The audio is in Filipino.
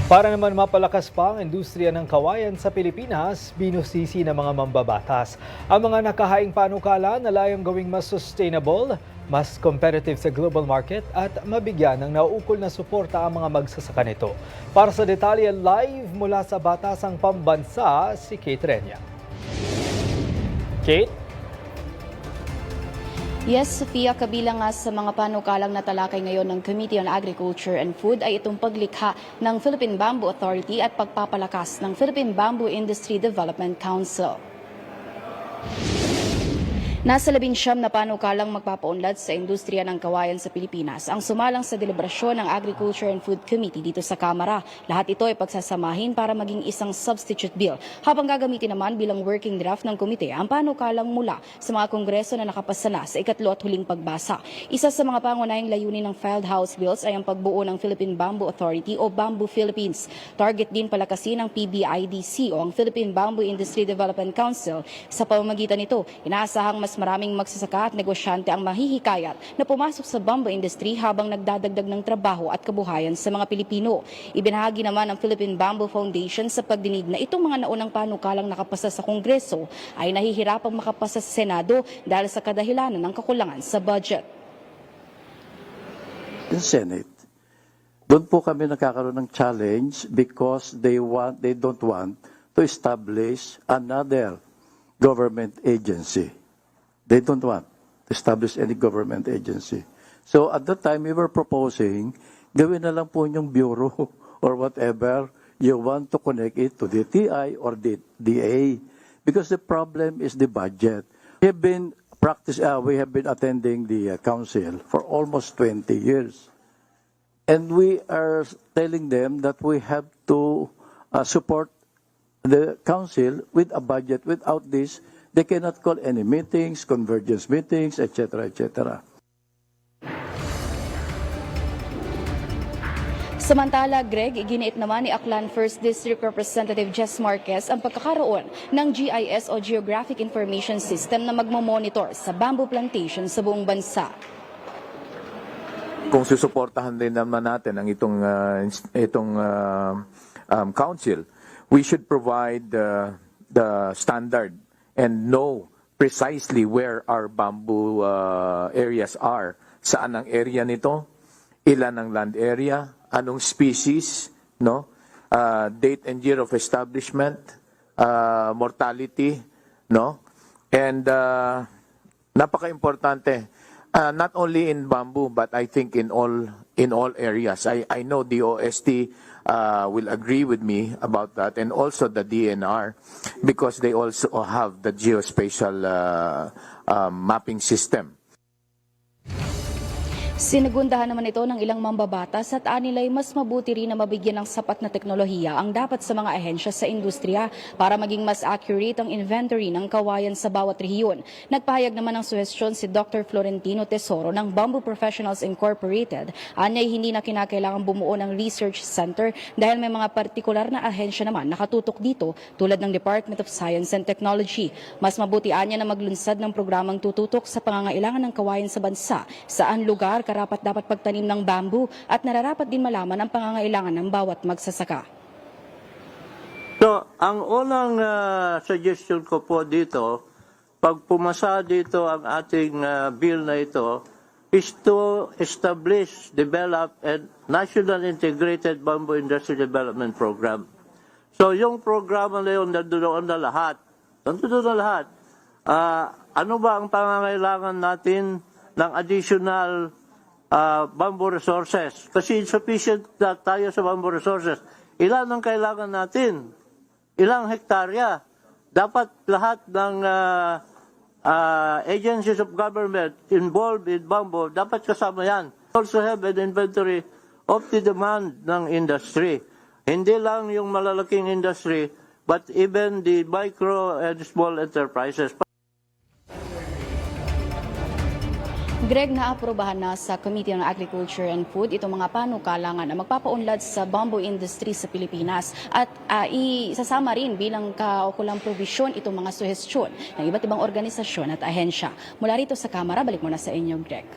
Para naman mapalakas pa ang industriya ng kawayan sa Pilipinas, binusisi ng mga mambabatas ang mga nakahaing panukala na layong gawing mas sustainable, mas competitive sa global market at mabigyan ng nauukol na suporta ang mga magsasaka nito. Para sa detalye live mula sa Batasang Pambansa, si Kate Renya. Kate? Yes, Sofia, kabilang nga sa mga panukalang natalakay ngayon ng Committee on Agriculture and Food ay itong paglikha ng Philippine Bamboo Authority at pagpapalakas ng Philippine Bamboo Industry Development Council. Nasa 19 na panukalang magpapaunlad sa industriya ng kawayan sa Pilipinas ang sumalang sa deliberasyon ng Agriculture and Food Committee dito sa Kamara. Lahat ito ay pagsasamahin para maging isang substitute bill, habang gagamitin naman bilang working draft ng komite ang panukalang mula sa mga kongreso na nakapasa na sa ikatlo at huling pagbasa. Isa sa mga pangunahing layunin ng filed House bills ay ang pagbuo ng Philippine Bamboo Authority o Bamboo Philippines. Target din palakasin ng PBIDC o ang Philippine Bamboo Industry Development Council. Sa pamamagitan nito, inaasahang mas maraming magsasaka at negosyante ang mahihikayat na pumasok sa bamboo industry habang nagdadagdag ng trabaho at kabuhayan sa mga Pilipino. Ibinahagi naman ng Philippine Bamboo Foundation sa pagdinig na itong mga naunang panukalang nakapasa sa Kongreso ay nahihirapang makapasa sa Senado dahil sa kadahilanan ng kakulangan sa budget. In Senate, doon po kami nakakaroon ng challenge because they don't want to establish another government agency. They don't want to establish any government agency. So at that time, we were proposing, gawin na lang po yung bureau or whatever you want to connect it to the TI or the DA. Because the problem is the budget. We have been attending the council for almost 20 years. And we are telling them that we have to support the council with a budget. Without this, they cannot call any meetings, convergence meetings, etc., etc. Samantala, Greg, iginiit naman ni Aklan 1st District Representative Jess Marquez ang pagkakaroon ng GIS o Geographic Information System na magmamonitor sa bamboo plantation sa buong bansa. Kung susuportahan din naman natin ang itong council, we should provide the standard and know precisely where our bamboo areas are. Saan ang area nito? Ilan ang land area? Anong species? No? Date and year of establishment? Mortality? No? And napaka-importante. Not only in bamboo, but I think in all areas. I know the OST will agree with me about that, and also the DNR, because they also have the geospatial mapping system. Sinagundahan naman ito ng ilang mambabatas at anilay mas mabuti rin na mabigyan ng sapat na teknolohiya ang dapat sa mga ahensya sa industriya para maging mas accurate ang inventory ng kawayan sa bawat rehiyon. Nagpahayag naman ng suhestyon si Dr. Florentino Tesoro ng Bamboo Professionals Incorporated. Anyay hindi na kinakailangan bumuo ng research center dahil may mga partikular na ahensya naman nakatutok dito tulad ng Department of Science and Technology. Mas mabuti anya na maglunsad ng programang tututok sa pangangailangan ng kawayan sa bansa, saan lugar karapat dapat pagtanim ng bamboo at nararapat din malaman ang pangangailangan ng bawat magsasaka. So, ang unang suggestion ko po dito, pag pumasa dito ang ating bill na ito, is to establish, develop a National Integrated Bamboo Industry Development Program. So, yung programa na yun, nandoon na lahat. Nandoon na lahat. Ano ba ang pangangailangan natin ng additional bamboo resources? Kasi insufficient na tayo sa bamboo resources. Ilan ang kailangan natin? Ilang hektarya? Dapat lahat ng agencies of government involved in bamboo, dapat kasama yan. Also have an inventory of the demand ng industry. Hindi lang yung malalaking industry, but even the micro and small enterprises. Greg, naaprobahan na sa Committee on Agriculture and Food itong mga panukalangan na magpapaunlad sa bamboo industry sa Pilipinas at isasama rin bilang kaukulang probisyon itong mga suhestyon ng iba't ibang organisasyon at ahensya. Mula rito sa Kamara, balik muna sa inyo, Greg.